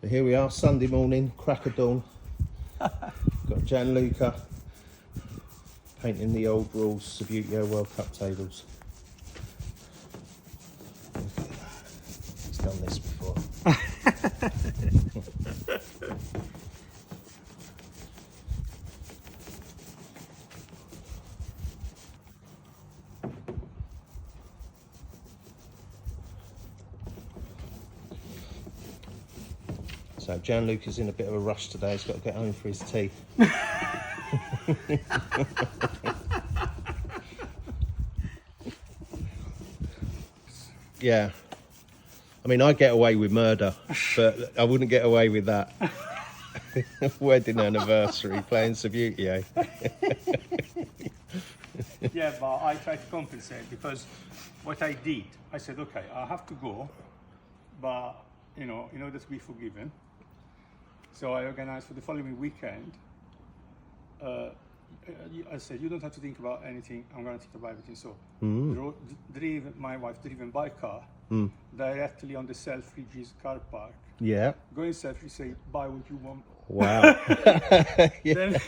But here we are, Sunday morning, crack of dawn. Got Gianluca painting the old rules Subbuteo World Cup tables. Look at that. He's done this before. So Gianluca's in a bit of a rush today. He's got to get home for his tea. Yeah. I mean, I get away with murder, but I wouldn't get away with that. Wedding anniversary, playing Subbuteo. Yeah, but I try to compensate because what I did, I said, okay, I have to go, but you know, in order to be forgiven. So I organized for the following weekend. I said, you don't have to think about anything, I'm going to think about everything. So my wife driven by car directly on the Selfridges car park. Yeah. Going Selfridges, say, buy what you want. Wow. Yeah.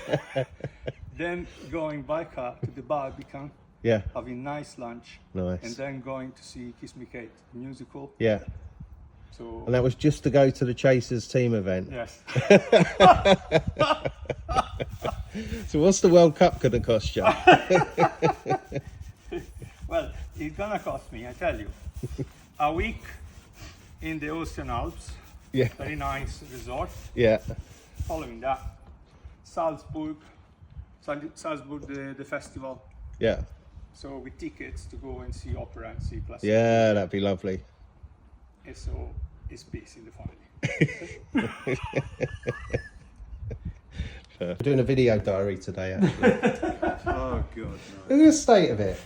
Then going by car to the Barbican. Yeah. Having nice lunch. Nice. And then going to see Kiss Me Kate, the musical. Yeah. So, And that was just to go to the Chasers team event. yes. So what's the World Cup going to cost you? Well, it's gonna cost me, I tell you, a week in the Austrian Alps. Yeah. Very nice resort. Yeah. Following that, Salzburg, the festival. Yeah. So with tickets to go and see opera and see classical. Yeah, that'd be lovely. And so it's peace in the family. We're doing a video diary today, actually. Oh god, no. Look at the state of it.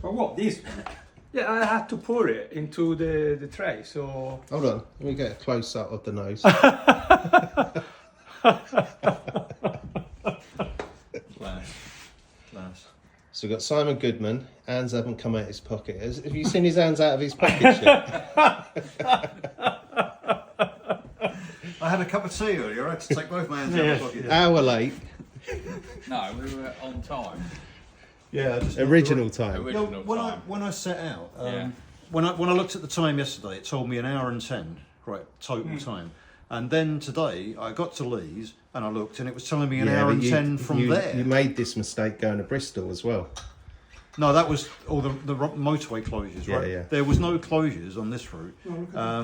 For what? This one? Yeah, I had to pour it into the tray, so... Hold on, let me get a close up of the nose. Class. So we've got Simon Goodman. Hands haven't come out his pocket. Have you seen his hands out of his pocket yet? I had a cup of tea earlier. I had to take both my hands out of my pocket. Hour late. No, we were on time. Yeah, I just Original time. Original time. when I set out, Yeah. when I looked at the time yesterday, it told me 1 hour and 10, right, total time. And then today, I got to Leeds and I looked, and it was telling me an hour but and 10 from there. You made this mistake going to Bristol as well. No, that was all the motorway closures, right? Yeah. There was no closures on this route.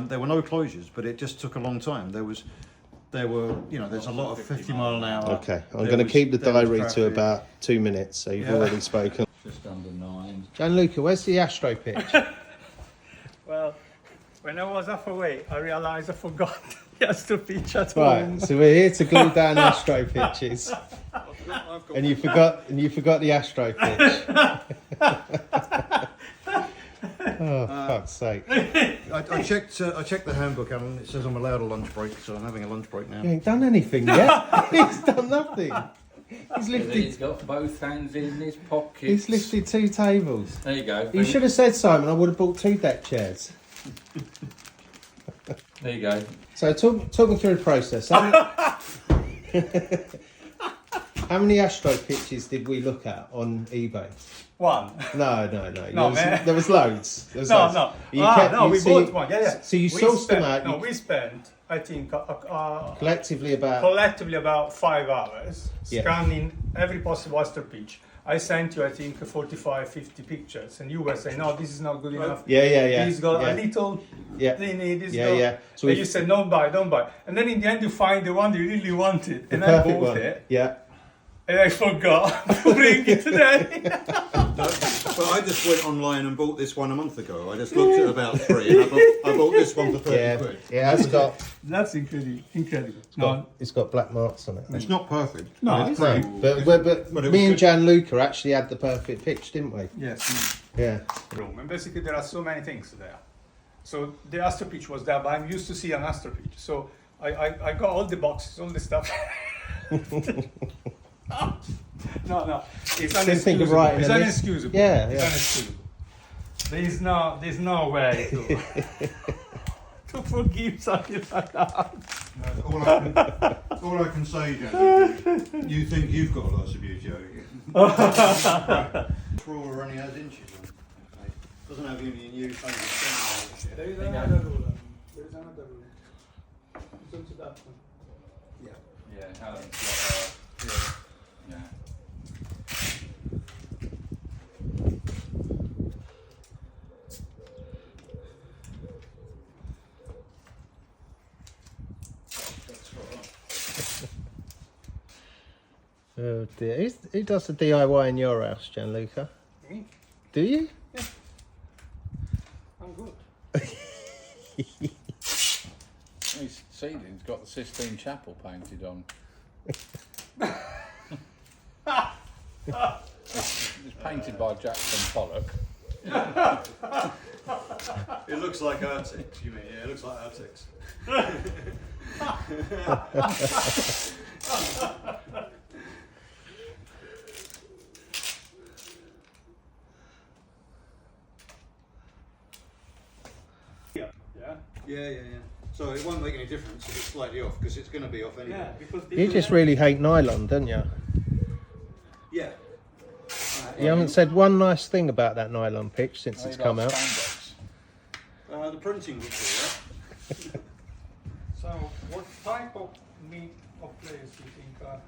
There were no closures, but it just took a long time. There were, you know, there's a lot of 50 mile an hour. Okay, I'm going to keep the diary to about 2 minutes, so you've already spoken. Just under 9. Gianluca, where's the Astro pitch? Well, when I was half away, I realized I forgot the Astro pitch at home. Right, so we're here to glue down Astro pitches. And you forgot the Astro pitch. Oh, fuck's sake. I checked the handbook, Alan. It says I'm allowed a lunch break, so I'm having a lunch break now. He ain't done anything yet. He's done nothing. He's He's lifted got both hands in his pockets. He's lifted 2 tables. There you go. You should have said, Simon, I would have bought 2 deck chairs. There you go. So talk me through the process. How many Astro pitches did we look at on eBay? One. No. No, There was loads. No. You kept- We so bought one. Yeah. So you sourced them out. No, we spent, I think, Collectively about... collectively about 5 hours Yeah. scanning every possible Astro pitch. I sent you, I think, 45, 50 pictures, and you were saying, no, this is not good enough. Yeah. He's got yeah. a little Yeah. thingy, this Yeah, yeah. So and we- you said, don't buy. And then in the end, you find the one you really wanted, The and I perfect bought one. it, Yeah. and I forgot to bring it today. But I just went online and bought this one a month ago. I just looked at about 3, and I bought this one for 30 Yeah. quid. It has got... That's incredible. It's got black marks on it. It's not perfect. No, No, it's but it me was and good. Gianluca actually had the perfect pitch, didn't we? Yes. Yeah. Room. And basically there are so many things there. So the Astro pitch was there, but I'm used to see an Astro pitch. So I got all the boxes, all the stuff. No. It's Didn't think of unexcusable. writing It's a list. unexcusable. Yeah, It's yeah. unexcusable. There's no way to to forgive something like that. All I can say, Jan, you think you've got a lot of Subbuteo. Trawler only has inches on it. Doesn't have any new things. There is another ruler. There is another ruler. It's also that one. Yeah, Alan's got yeah. Oh dear. Who does the DIY in your house, Gianluca? Me? Do you? I'm good. His ceiling's got the Sistine Chapel painted on. It's painted by Jackson Pollock. It looks like Artex, you mean? Yeah, it looks like Artex. Yeah. So it won't make any difference if it's slightly off, because it's going to be off anyway. Yeah, because You just really hate nylon, don't you? Yeah. You haven't said one nice thing about that nylon pitch since it's come out. Spandex. The printing looks So, what type of meat of players do you think are?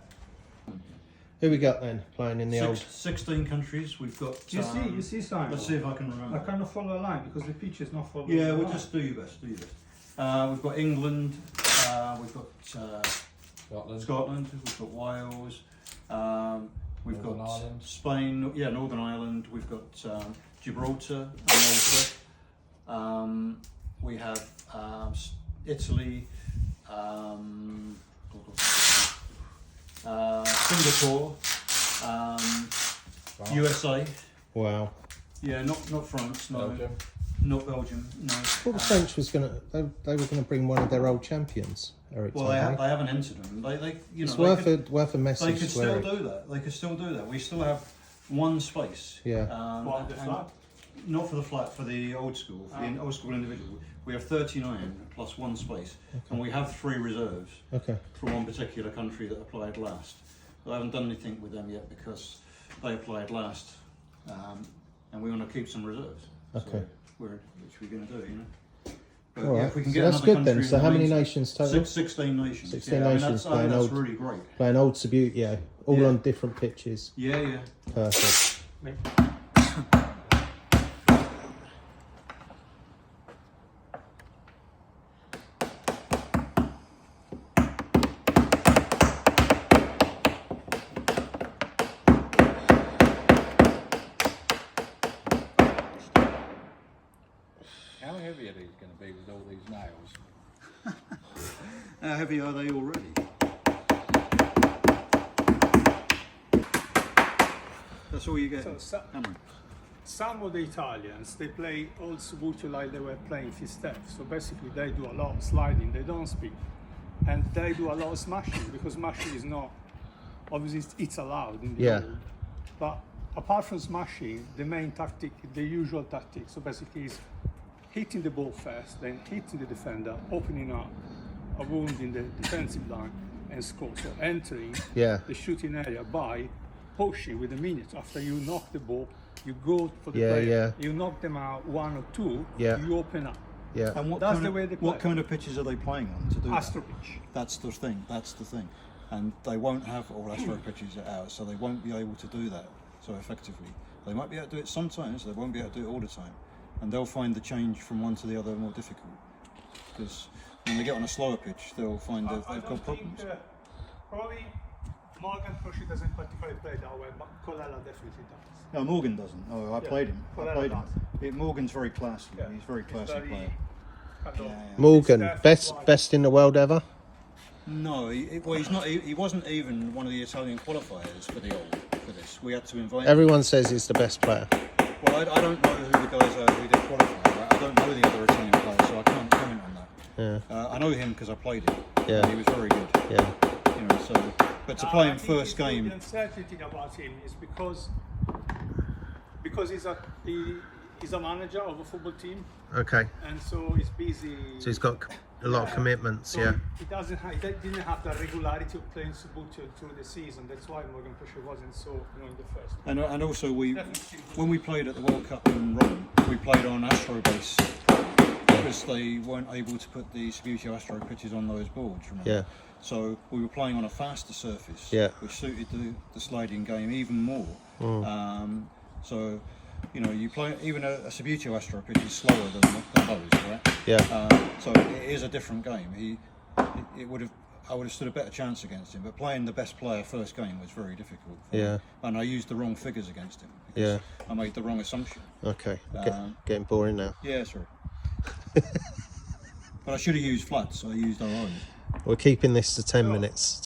Who we got then playing in the all old? right. 16 countries. We've got. You see, Simon. Let's see if I can I remember. cannot follow a line because the pitch is not following. Yeah, the we'll line. just do your best. Do your best. We've got England. We've got Scotland. We've got Wales. We've Northern got Ireland. Spain. Yeah, Northern Ireland. We've got Gibraltar and Malta. We have Italy. Singapore. USA. Wow. Yeah, not France. No. Belgium. Not Belgium. No. Well, the French was gonna. They were gonna bring one of their old champions, Eric. Well, they haven't entered them. They you It's know, worth they could, a message. they could to Eric. still do that. They could still do that. We still have one space. Yeah. What, the and flat? Not for the flat, for the old school, for the old school individual. We have 39 plus one space, and we have 3 reserves Okay. from one particular country that applied last. But I haven't done anything with them yet because they applied last, and we want to keep some reserves. Okay. So which we're going to do, you know. But All yeah, right. if we can So get that's another good then. country So in how the many meantime- nations total? 16 nations. 16 yeah, nations I playing think that's old- really great. Playing old Subbuteo, all Yeah. on different pitches. Yeah. Perfect. How heavy are these going to be with all these nails? How heavy are they already? That's all you get. So, hammering. some of the Italians, they play old Subbuteo like they were playing Fistef. So basically they do a lot of sliding, they don't speed. And they do a lot of smashing because smashing is not, obviously it's allowed in the Yeah. old. But apart from smashing, the main tactic, the usual tactic, so basically is hitting the ball first, then hitting the defender, opening up a wound in the defensive line and score. So entering Yeah. the shooting area by pushing with a minute after you knock the ball, you go for the Yeah, player, yeah. you knock them out 1 or 2, Yeah. you open up. Yeah. And what That's kind the of, way they What play. kind of pitches are they playing on to do Astro that? pitch. That's the thing. That's the thing. And they won't have all Astro pitches at ours, so they won't be able to do that so effectively. They might be able to do it sometimes. They won't be able to do it all the time, and they'll find the change from one to the other more difficult because when they get on a slower pitch, they'll find that I they've don't got problems. think, probably Morgan Crochet doesn't particularly play that way, but Colella definitely does. No, Morgan doesn't. Oh, I Yeah, played him. I Colella played him. does. Morgan's very classy. Yeah. He's a very classy very player. kind of- Yeah. Morgan, Steph best like- best in the world ever. No, well, he's not. He wasn't even one of the Italian qualifiers for the old for this. We had to invite. Everyone says he's the best player. Well, I don't know who the guys are who did qualify. Right? I don't know the other Italian players, so I can't comment on that. Yeah. I know him because I played him. Yeah. And he was very good. Yeah. You know, so but to play I him think first the game. uncertainty about him is because he's a manager of a football team, Okay. and so he's busy. So he's got a lot of commitments. So Yeah. he didn't have the regularity of playing Subbuteo through the season. That's why Morgan Pusher wasn't so, in the first. And also Definitely. when we played at the World Cup in Rome, we played on Astro base because they weren't able to put the Subbuteo Astro pitches on those boards. Remember? Yeah. So we were playing on a faster surface, Yeah. which suited the sliding game even more. So, you play even a Subbuteo Astro pitch is slower than those, right? Yeah. So it is a different game. I would have stood a better chance against him, but playing the best player first game was very difficult. For Yeah. me. And I used the wrong figures against him. Yeah. I made the wrong assumption. Okay. Getting boring now. Yeah, sorry. But I should have used flats. So I used our own. We're keeping this to 10 minutes.